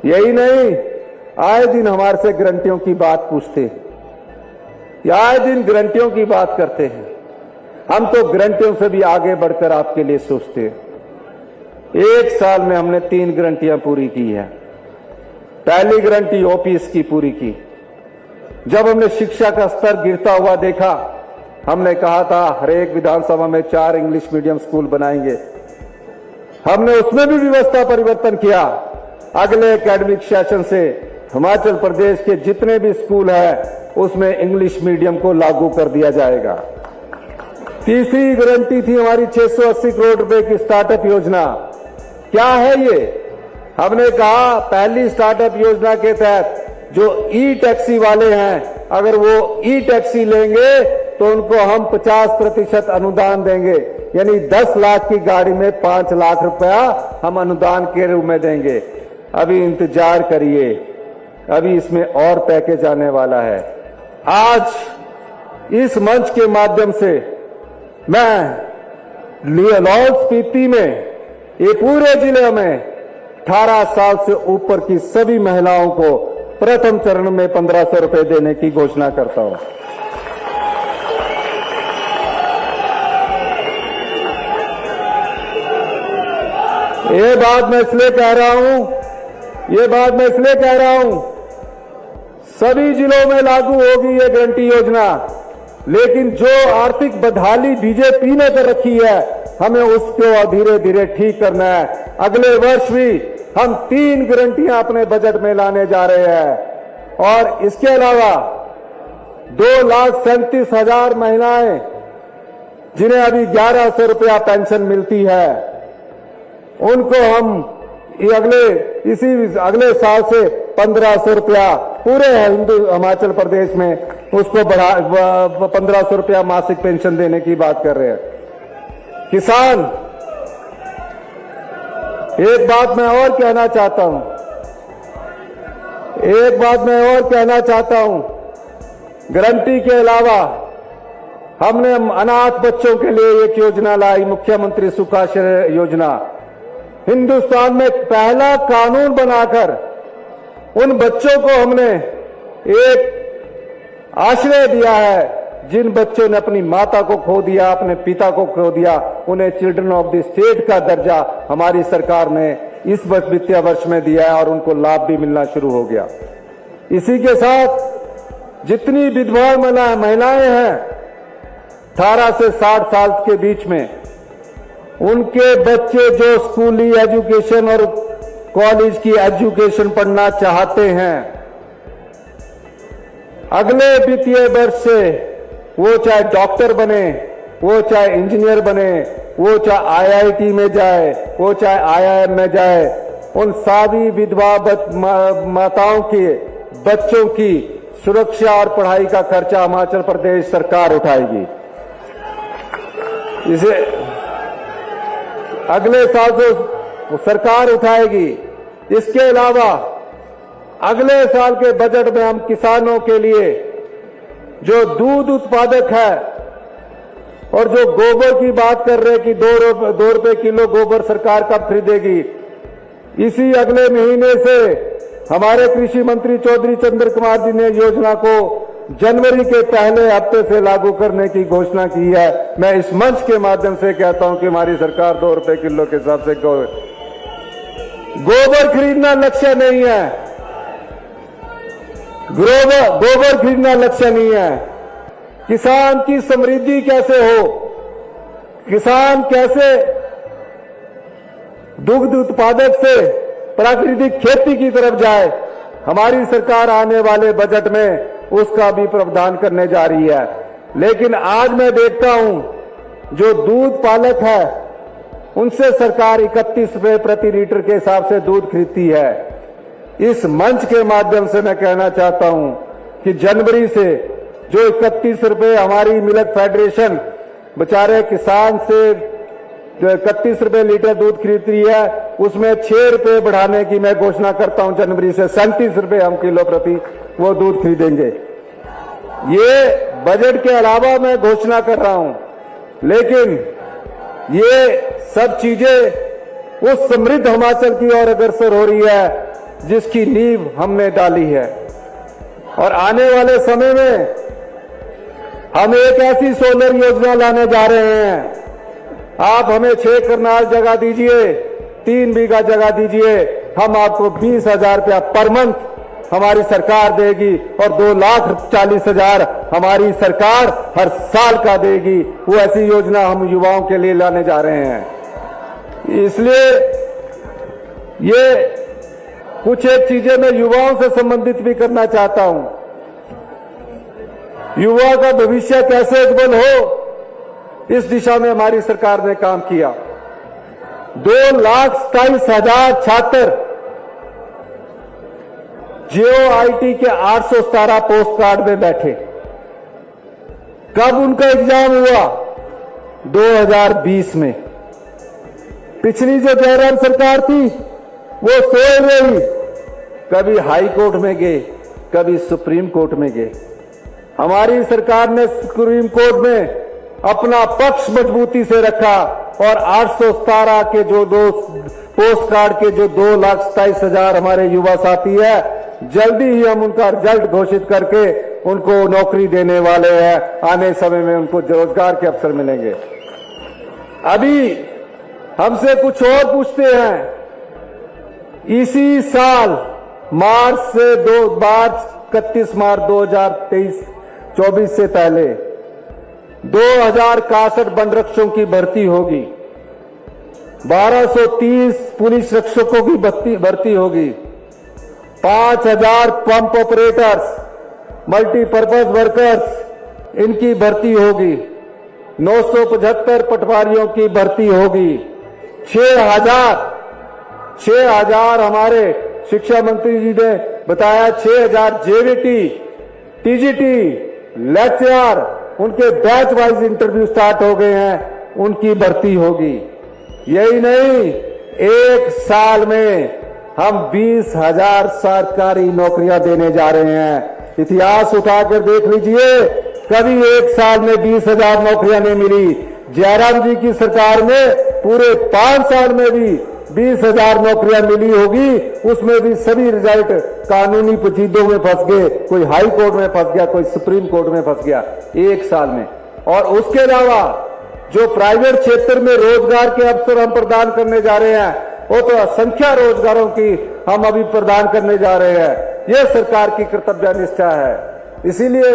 यही नहीं, आए दिन हमारे से गारंटियों की बात पूछते हैं, आए दिन गारंटियों की बात करते हैं। हम तो गारंटियों से भी आगे बढ़कर आपके लिए सोचते हैं। 1 साल में हमने 3 गारंटियां पूरी की है। पहली गारंटी ओपीएस की पूरी की। जब हमने शिक्षा का स्तर गिरता हुआ देखा, हमने कहा था हर एक विधानसभा में 4 इंग्लिश मीडियम स्कूल बनाएंगे। हमने उसमें भी व्यवस्था परिवर्तन किया। अगले एकेडमिक सेशन से हिमाचल प्रदेश के जितने भी स्कूल हैं उसमें इंग्लिश मीडियम को लागू कर दिया जाएगा। तीसरी गारंटी थी हमारी 680 करोड़ रुपए की स्टार्टअप योजना। क्या है ये? हमने कहा पहली स्टार्टअप योजना के तहत जो ई टैक्सी वाले हैं, अगर वो ई टैक्सी लेंगे तो उनको हम 50% अनुदान देंगे, यानी 10 लाख की गाड़ी में 5 लाख रुपया हम अनुदान के रूप में देंगे। अभी इंतजार करिए, अभी इसमें और पैकेज आने वाला है। आज इस मंच के माध्यम से मैं लाहौल स्पीति में ये पूरे जिले में 18 साल से ऊपर की सभी महिलाओं को प्रथम चरण में 1500 रुपए देने की घोषणा करता हूं। ये बात मैं इसलिए कह रहा हूं, सभी जिलों में लागू होगी ये गारंटी योजना, लेकिन जो आर्थिक बदहाली बीजेपी ने कर रखी है, हमें उसको धीरे धीरे ठीक करना है। अगले वर्ष भी हम 3 गारंटियां अपने बजट में लाने जा रहे हैं। और इसके अलावा 2,37,000 महिलाएं जिन्हें अभी 1100 रुपया पेंशन मिलती है, उनको हम अगले साल से 1500 रुपया पूरे हिमाचल प्रदेश में उसको बढ़ा 1500 रुपया मासिक पेंशन देने की बात कर रहे हैं। किसान, एक बात मैं और कहना चाहता हूं, गारंटी के अलावा हमने अनाथ बच्चों के लिए एक योजना लाई, मुख्यमंत्री सुखाश्रय योजना। हिंदुस्तान में पहला कानून बनाकर उन बच्चों को हमने एक आश्रय दिया है जिन बच्चों ने अपनी माता को खो दिया, अपने पिता को खो दिया, उन्हें चिल्ड्रन ऑफ द स्टेट का दर्जा हमारी सरकार ने इस वित्तीय वर्ष में दिया है और उनको लाभ भी मिलना शुरू हो गया। इसी के साथ जितनी विधवा महिलाएं हैं 18 से 60 साल के बीच में, उनके बच्चे जो स्कूली एजुकेशन और कॉलेज की एजुकेशन पढ़ना चाहते हैं, अगले वित्तीय वर्ष से वो चाहे डॉक्टर बने, वो चाहे इंजीनियर बने, वो चाहे आईआईटी में जाए, वो चाहे आईआईएम में जाए, उन सभी विधवा माताओं के बच्चों की सुरक्षा और पढ़ाई का खर्चा हिमाचल प्रदेश सरकार उठाएगी। इसे अगले साल से सरकार उठाएगी। इसके अलावा अगले साल के बजट में हम किसानों के लिए जो दूध उत्पादक है और जो गोबर की बात कर रहे हैं कि 2 रुपए किलो गोबर सरकार कब खरीदेगी, इसी अगले महीने से हमारे कृषि मंत्री चौधरी चंद्र कुमार जी ने योजना को जनवरी के पहले हफ्ते से लागू करने की घोषणा की है। मैं इस मंच के माध्यम से कहता हूं कि हमारी सरकार 2 रुपए किलो के हिसाब से गोबर खरीदना लक्ष्य नहीं है। गोबर खरीदना लक्ष्य नहीं है। किसान की समृद्धि कैसे हो, किसान कैसे दुग्ध उत्पादक से प्राकृतिक खेती की तरफ जाए, हमारी सरकार आने वाले बजट में उसका भी प्रावधान करने जा रही है। लेकिन आज मैं देखता हूं जो दूध पालक है उनसे सरकार 31 रुपए प्रति लीटर के हिसाब से दूध खरीदती है। इस मंच के माध्यम से मैं कहना चाहता हूं कि जनवरी से जो 31 रुपए हमारी मिल्क फेडरेशन बेचारे किसान से 31 रुपए लीटर दूध खरीद रही है, उसमें 6 रुपए बढ़ाने की मैं घोषणा करता हूं। जनवरी से 37 रुपए हम किलो प्रति वो दूध खरीदेंगे। ये बजट के अलावा मैं घोषणा कर रहा हूं, लेकिन ये सब चीजें उस समृद्ध हिमाचल की ओर अग्रसर हो रही है जिसकी नींव हमने डाली है। और आने वाले समय में हम एक ऐसी सोलर योजना लाने जा रहे हैं। आप हमें 6 कनाल जगह दीजिए, 3 बीघा जगह दीजिए, हम आपको 20,000 रुपया पर मंथ हमारी सरकार देगी और 2,40,000 हमारी सरकार हर साल का देगी। वो ऐसी योजना हम युवाओं के लिए लाने जा रहे हैं। इसलिए ये कुछ एक चीजें मैं युवाओं से संबंधित भी करना चाहता हूं। युवा का भविष्य कैसे उज्जवल हो, इस दिशा में हमारी सरकार ने काम किया। 2,27,000 छात्र JOIT के 817 पोस्ट कार्ड में बैठे। कब उनका एग्जाम हुआ? 2020 में। पिछली जो जयराम सरकार थी वो सोए रही, कभी हाई कोर्ट में गए, कभी सुप्रीम कोर्ट में गए। हमारी सरकार ने सुप्रीम कोर्ट में अपना पक्ष मजबूती से रखा और 817 के जो पोस्ट कार्ड के जो 2,27,000 हमारे युवा साथी है, जल्दी ही हम उनका रिजल्ट घोषित करके उनको नौकरी देने वाले हैं। आने समय में उनको रोजगार के अवसर मिलेंगे। अभी हमसे कुछ और पूछते हैं। इसी साल मार्च से 31 मार्च 2024 से पहले 2,061 वन रक्षकों की भर्ती होगी, 1230 पुलिस रक्षकों की भर्ती होगी, 5,000 पंप ऑपरेटर्स, मल्टीपर्पज वर्कर्स इनकी भर्ती होगी, 975 पटवारियों की भर्ती होगी, 6,000 हमारे शिक्षा मंत्री जी ने बताया 6,000 JVT, TGT, लेक्चर उनके बैच वाइज इंटरव्यू स्टार्ट हो गए हैं, उनकी भर्ती होगी। यही नहीं, एक साल में हम 20,000 सरकारी नौकरियां देने जा रहे हैं। इतिहास उठाकर देख लीजिए, कभी एक साल में 20,000 नौकरियां नहीं मिली। जयराम जी की सरकार में पूरे 5 साल में भी 20,000 नौकरियां मिली होगी। उसमें भी सभी रिजल्ट कानूनी पेचीदों में फंस गए, कोई हाई कोर्ट में फंस गया, कोई सुप्रीम कोर्ट में फंस गया एक साल में। और उसके अलावा जो प्राइवेट क्षेत्र में रोजगार के अवसर हम प्रदान करने जा रहे हैं, वो तो असंख्य रोजगारों की हम अभी प्रदान करने जा रहे हैं। ये सरकार की कर्तव्य निष्ठा है। इसीलिए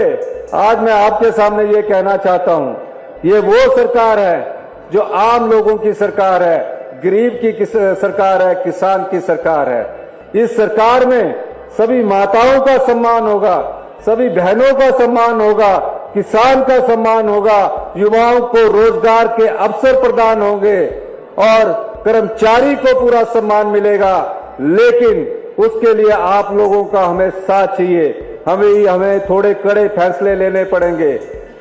आज मैं आपके सामने ये कहना चाहता हूं, ये वो सरकार है जो आम लोगों की सरकार है, गरीब की सरकार है, किसान की सरकार है। इस सरकार में सभी माताओं का सम्मान होगा, सभी बहनों का सम्मान होगा, किसान का सम्मान होगा, युवाओं को रोजगार के अवसर प्रदान होंगे और कर्मचारी को पूरा सम्मान मिलेगा। लेकिन उसके लिए आप लोगों का हमें साथ चाहिए। हमें थोड़े कड़े फैसले लेने पड़ेंगे।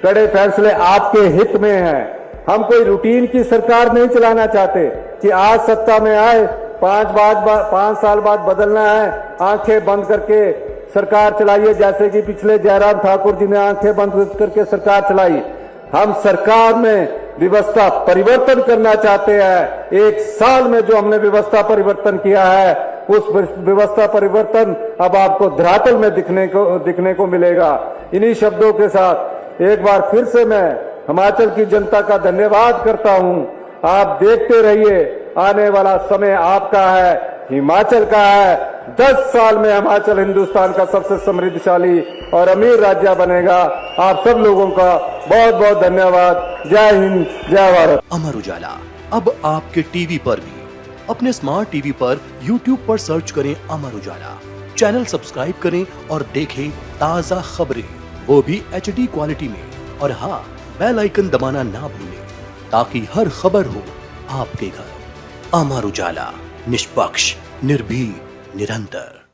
कड़े फैसले आपके हित में हैं। हम कोई रूटीन की सरकार नहीं चलाना चाहते कि आज सत्ता में आए 5 साल बाद बदलना है, आंखें बंद करके सरकार चलाइए, जैसे कि पिछले जयराम ठाकुर जी ने आंखें बंद करके सरकार चलाई। हम सरकार में व्यवस्था परिवर्तन करना चाहते हैं। एक साल में जो हमने व्यवस्था परिवर्तन किया है, उस व्यवस्था परिवर्तन अब आपको धरातल में दिखने को मिलेगा। इन्हीं शब्दों के साथ एक बार फिर से मैं हिमाचल की जनता का धन्यवाद करता हूं। आप देखते रहिए, आने वाला समय आपका है, हिमाचल का है। 10 साल में हिमाचल हिंदुस्तान का सबसे समृद्धशाली और अमीर राज्य बनेगा। आप सब लोगों का बहुत बहुत धन्यवाद। जय हिंद, जय भारत। अमर उजाला अब आपके टीवी पर भी। अपने स्मार्ट टीवी पर YouTube पर सर्च करें अमर उजाला, चैनल सब्सक्राइब करें और देखें ताजा खबरें, वो भी HD क्वालिटी में। और हाँ, बेल आइकन दबाना ना भूलें ताकि हर खबर हो आपके घर। अमर उजाला, निष्पक्ष, निर्भीक, निरंतर।